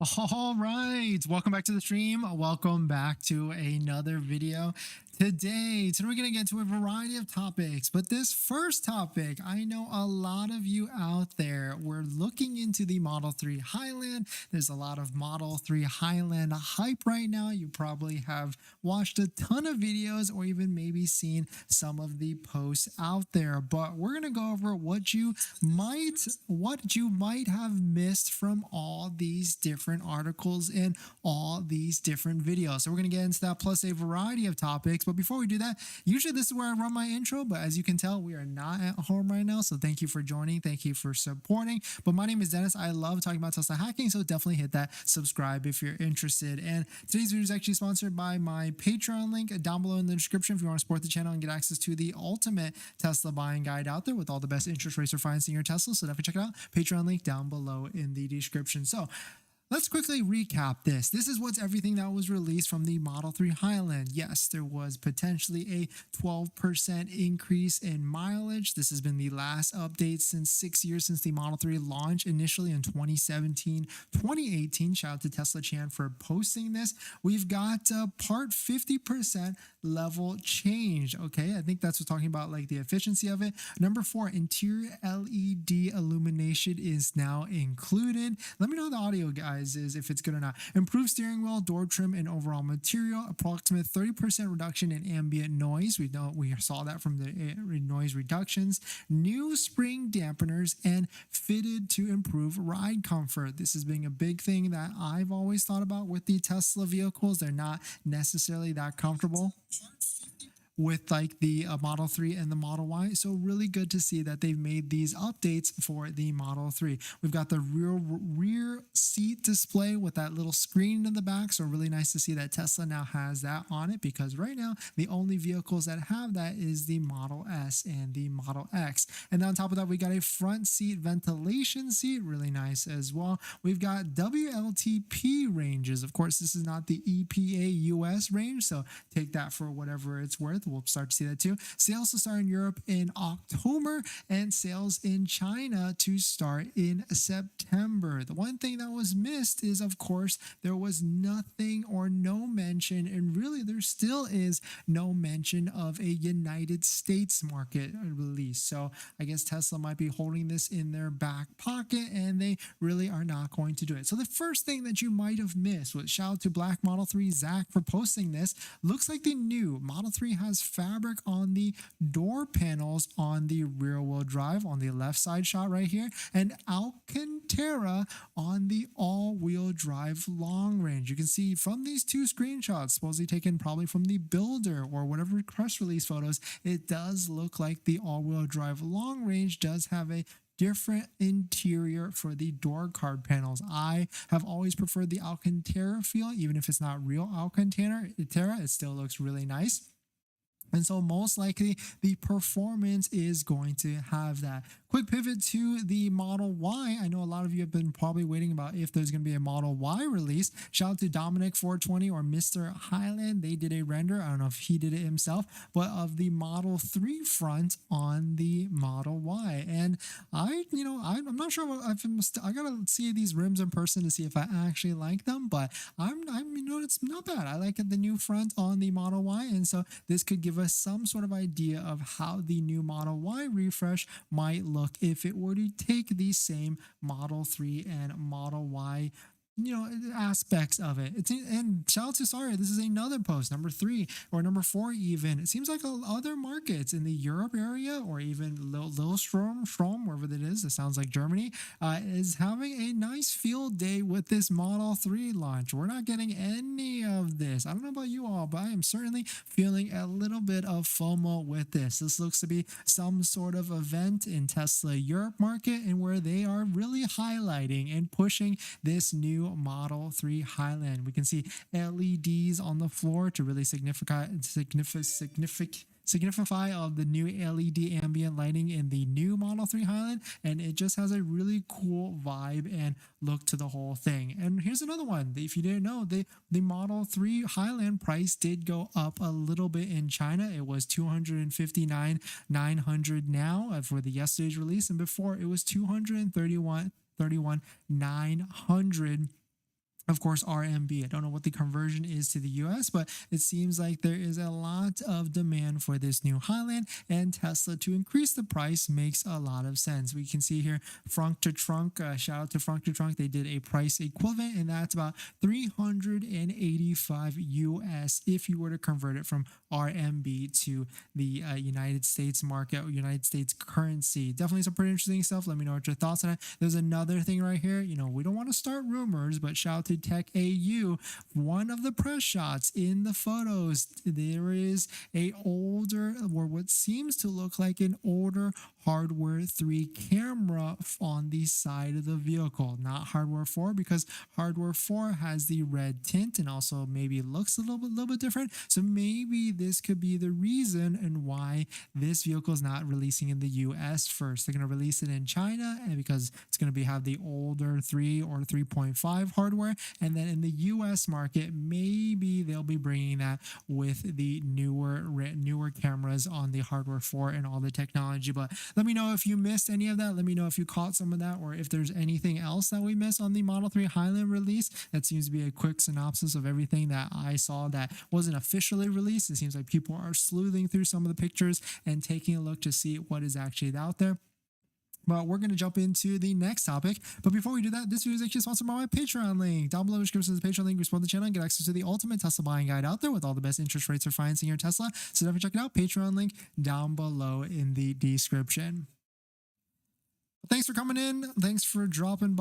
All right, welcome back to the stream. Welcome back to another video. Today we're going to get to a variety of topics, but this first topic, I know a lot of you out there were looking into the Model 3 Highland. There's a lot of Model 3 Highland hype right now. You probably have watched a ton of videos or even maybe seen some of the posts out there, but we're going to go over what you might have missed from all these different articles and all these different videos. So we're going to get into that plus a variety of topics. But before we do that, usually this is where I run my intro, but as you can tell, we are not at home right now. So thank you for joining. Thank you for supporting. But my name is Dennis. I love talking about Tesla hacking. So definitely hit that subscribe if you're interested. And today's video is actually sponsored by my Patreon link down below in the description if you want to support the channel and get access to the ultimate Tesla buying guide out there with all the best interest rates for financing your Tesla. So definitely check it out. Patreon link down below in the description. So let's quickly recap this. This is what's everything that was released from the Model 3 Highland. Yes, there was potentially a 12% increase in mileage. This has been the last update since 6 years since the Model 3 launched initially in 2017, 2018. Shout out to Tesla Chan for posting this. We've got part 50% level change. Okay, I think that's what's talking about like the efficiency of it. Number 4, interior LED illumination is now included. Let me know the audio, guys, is if it's good or not. Improved steering wheel, door trim, and overall material. Approximate 30% reduction in ambient noise. We saw that from the noise reductions. New spring dampeners and fitted to improve ride comfort. This is being a big thing that I've always thought about with the Tesla vehicles. They're not necessarily that comfortable with like the Model 3 and the Model Y. So really good to see that they've made these updates for the Model 3. We've got the rear seat display with that little screen in the back. So really nice to see that Tesla now has that on it, because right now the only vehicles that have that is the Model S and the Model X. And then on top of that, we got a front seat ventilation seat, really nice as well. We've got WLTP ranges. Of course, this is not the EPA US range, so take that for whatever it's worth. We'll start to see that too. Sales to start in Europe in October and sales in China to start in September. The one thing that was missed is, of course, there was nothing or no mention, and really there still is no mention of a United States market release. So I guess Tesla might be holding this in their back pocket and they really are not going to do it. So the first thing that you might have missed was, shout out to Black Model 3 Zach for posting this. Looks like the new Model 3 has fabric on the door panels on the rear wheel drive on the left side shot right here, and Alcantara on the all wheel drive long range. You can see from these two screenshots, supposedly taken probably from the builder or whatever press release photos, it does look like the all wheel drive long range does have a different interior for the door card panels. I have always preferred the Alcantara feel, even if it's not real Alcantara, it still looks really nice. And so most likely the performance is going to have that. Quick pivot to the Model Y. I know a lot of you have been probably waiting about if there's going to be a Model Y release. Shout out to Dominic 420 or Mr. Highland. They did a render. I don't know if he did it himself, but of the Model 3 front on the Model Y. And I'm not sure I gotta see these rims in person to see if I actually like them, but it's not bad. I like the new front on the Model Y, and so this could give us some sort of idea of how the new Model Y refresh might look if it were to take the same Model 3 and Model Y aspects of it. And shout out to, sorry, this is another post, number 3 or number 4 even. It seems like other markets in the Europe area or even Lillestrøm, wherever that is, it sounds like Germany, is having a nice field day with this Model 3 launch. We're not getting any of this. I don't know about you all, but I am certainly feeling a little bit of FOMO with this. This looks to be some sort of event in Tesla Europe market, and where they are really highlighting and pushing this new Model 3 Highland. We can see LEDs on the floor to really signify of the new LED ambient lighting in the new Model 3 Highland, and it just has a really cool vibe and look to the whole thing. And here's another one. If you didn't know, the Model 3 Highland price did go up a little bit in China. It was $259,900 now for the yesterday's release, and before it was $231,900 of course, RMB. I don't know what the conversion is to the US, but it seems like there is a lot of demand for this new Highland, and Tesla to increase the price makes a lot of sense. We can see here Frank to Trunk, shout out to Frank to Trunk. They did a price equivalent, and that's about 385 US if you were to convert it from RMB to the United States market or United States currency. Definitely some pretty interesting stuff. Let me know what your thoughts on it. There's another thing right here. We don't want to start rumors, but shout out to Tech AU. One of the press shots in the photos, there is a older, or what seems to look like an older hardware 3 camera on the side of the vehicle, not hardware 4, because hardware 4 has the red tint and also maybe looks a little bit different. So maybe this could be the reason and why this vehicle is not releasing in the US first. They're going to release it in China, and because it's going to have the older 3 or 3.5 hardware, and then in the US market, maybe they'll be bringing that with the newer cameras on the hardware 4 and all the technology. But let me know if you missed any of that. Let me know if you caught some of that, or if there's anything else that we missed on the Model 3 Highland release. That seems to be a quick synopsis of everything that I saw that wasn't officially released. It seems like people are sleuthing through some of the pictures and taking a look to see what is actually out there. But we're going to jump into the next topic. But before we do that, this video is actually sponsored by my Patreon link. Down below in the description is the Patreon link. You support the channel and get access to the ultimate Tesla buying guide out there with all the best interest rates for financing your Tesla. So definitely check it out. Patreon link down below in the description. Thanks for coming in. Thanks for dropping by.